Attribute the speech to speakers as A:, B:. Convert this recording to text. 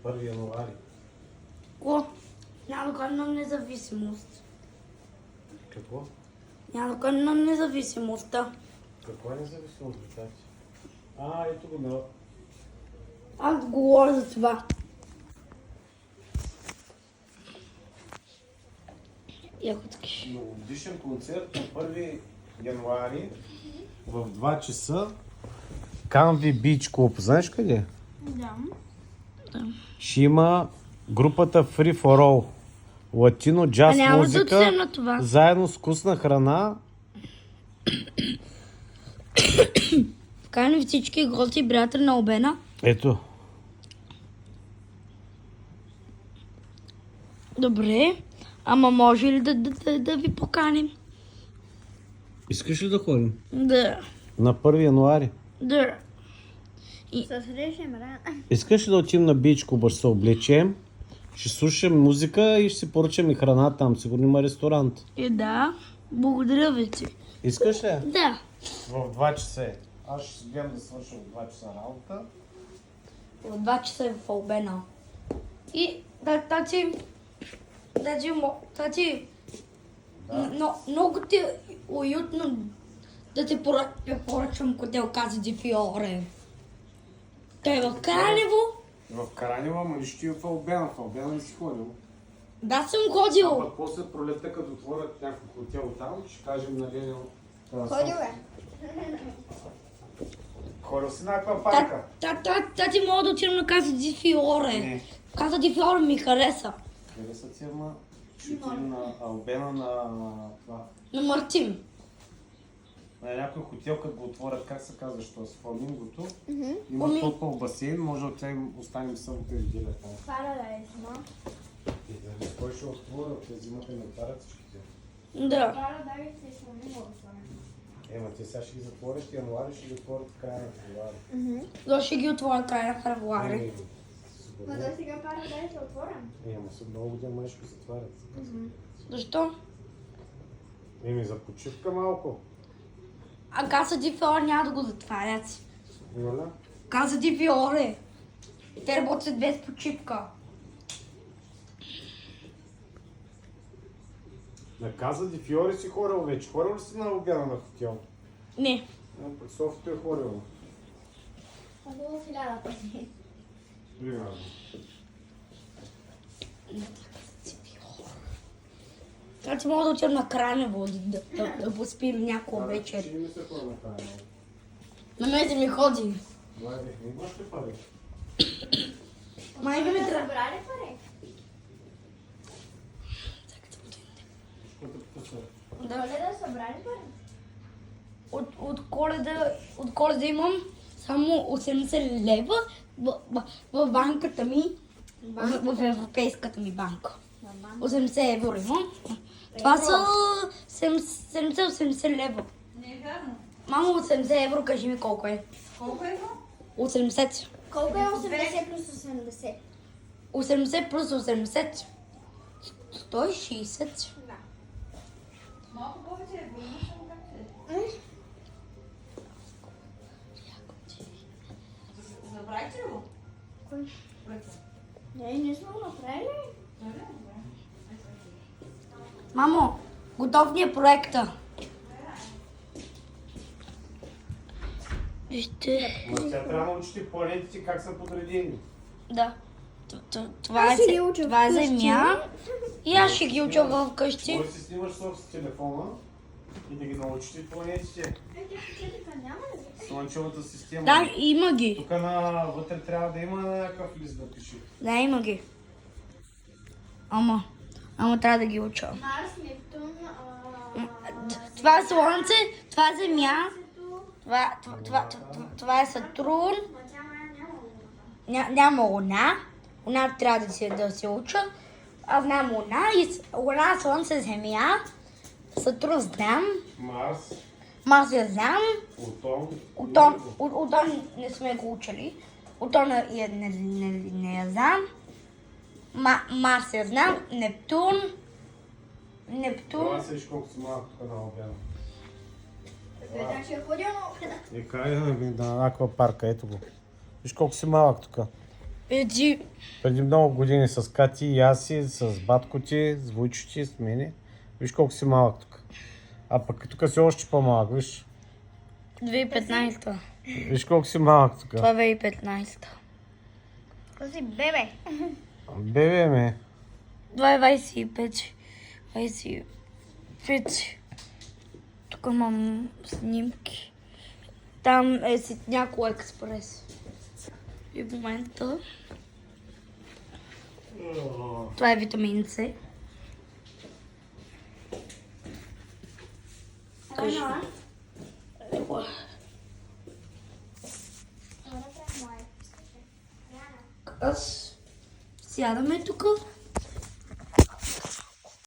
A: 1 януари.
B: О, няма да ходим на независимост.
A: Какво?
B: Няма да ходим на независимостта.
A: Какво е независимост, братаче? Ето го на...
B: Аз говоря за това. Ягодки.
A: Новогодишен концерт на 1 януари в 2 часа. Canvey Beach Club. Знаеш къде?
B: Да.
A: Ще има групата Free for All. Латино джаз
B: няма да
A: музика,
B: отидем на това.
A: заедно с вкусна храна.
B: Покани всички гости и приятели на Албена.
A: Ето.
B: Добре. Ама може ли да ви поканим?
A: Искаш ли да ходим?
B: Да.
A: На 1 януари.
B: Да.
C: С режим рано.
A: Искаш ли да отидем на Beach Club, ще се облечем, ще слушаме музика и ще си поръчаме храна там. Сигурно има ресторант.
B: Да. Благодаря ви ти.
A: Искаш ли?
B: Да.
A: В 2 часа. Аз ще си гледам да свършам в 2 часа работа.
B: В 2 часа е в Албена. И тати, но много ти е уютно да ти поръчвам хотел Каза ди Фиоре. Той е в Кралево?
A: В Каранева, ама нищо ти е в Албена. В Албена не си ходил.
B: Да, съм ходил.
A: А пък после пролетта, като отворят някакво хотел там, ще кажем на Ленин.
C: Ходил е.
A: Ходил си на аквапарка.
B: Тати мога да отидем на Каза ди Фиоре.
A: Не.
B: Каза ди Фиоре ми хареса.
A: Хареса ти, ама ще отидем на Албена на това.
B: На Мартин.
A: На някой хотел, като го отворят, как се казва, що с фламингото. Има
B: Ами-
A: топъл басейн, може да отидем, останем събота и неделя там.
C: Парадайз, ма.
A: И дали кой ще отворя, те зимата не отварят всичките.
B: Да.
C: Парадайз е сламино.
A: Ема те сега ще ги затворят в януари, ще ги отворят в края на февруари.
B: Да, ще ги отворя края на февруари.
C: Ма да сега Парадайз е отворен.
A: Ема след много година май ще го затварят.
B: Защо?
A: За почивка малко.
B: А Каза ди Фиоре няма да го затварят.
A: Моля?
B: Каза ди Фиоре. Те работят без почивка.
A: На Каза ди Фиоре си хорил вече. Хорил ли си на обяда на хотел?
B: Не.
A: Пред Софито е хорил.
C: А било 1000 пъти.
A: Примерно.
B: Значи мога да отидем на Кранево да поспим някоя вечер.
A: Ще ми се ходи на края.
B: На мен да ми ходи.
A: Майде, не имаш ли пари?
B: Май би ми трябва.
C: Събрали пари?
A: Що те потъса?
B: Да.
C: Коледа събрали пари?
B: От коледа имам само 80 лева в банката ми. В европейската ми банка. 80 евро имам. Това са 70-80 лева.
D: Не е вярно.
B: Мамо, 80 евро, кажи ми колко е.
D: Колко е?
B: 80.
C: Колко е 80 плюс 80?
B: 80 плюс 80. 160.
C: Да.
D: Малко повече е, но само как е. Забравихте ли го?
C: Кой?
D: Проекта.
C: Не сме го направили.
D: Добре.
B: Мамо, готов ни е проекта. Вижте.
A: Ма тя трябва да учите планетите как са подредени.
B: Да. Това
C: Аз ще ги уча
B: това е
C: вкъщи.
B: земя. И аз ще ги уча вкъщи.
A: Може да си снимаш с телефона и да ги научите планетите.
C: Те почетика няма ли?
A: Слънчевата система.
B: Да, има ги.
A: Тук вътре трябва да има някакъв лист да пише.
B: Да, има ги. Ама трябва да ги уча.
C: Марс, Нептун,
B: Това е Слънце, това е Земя, това е Сатурн.
C: ма тя мая няма.
B: Няма Луна. Луна трябва да се уча. Аз знам Луна. Луна, Слънце, Земя. Сатурн знам.
A: Марс,
B: Марс я знам.
A: Плутон.
B: Не сме го учили. Плутон не я знам. Марс я знам. Нептун.
A: Това се виж колко си малко тук на обяда.
C: Така че е ходил на обеда.
A: И кай на аквапарка, ето го. Виж колко си малък тук. Преди много години с Кати и Аси, с батко ти, с Войчо ти, с мене. Виж колко си малък тук. А пък тук си още по-малък, виж.
B: 2015.
A: Виж колко си малък тук.
B: Това е 2015.
C: Così, bebe.
A: Бебе ме.
B: Това е 25. 25. Тук имам снимки. Там е си няколко експрес. И в момента това е витамин С. Кажи.
C: No,
B: Ево.
C: Ora premo,
B: Аз сядаме тук.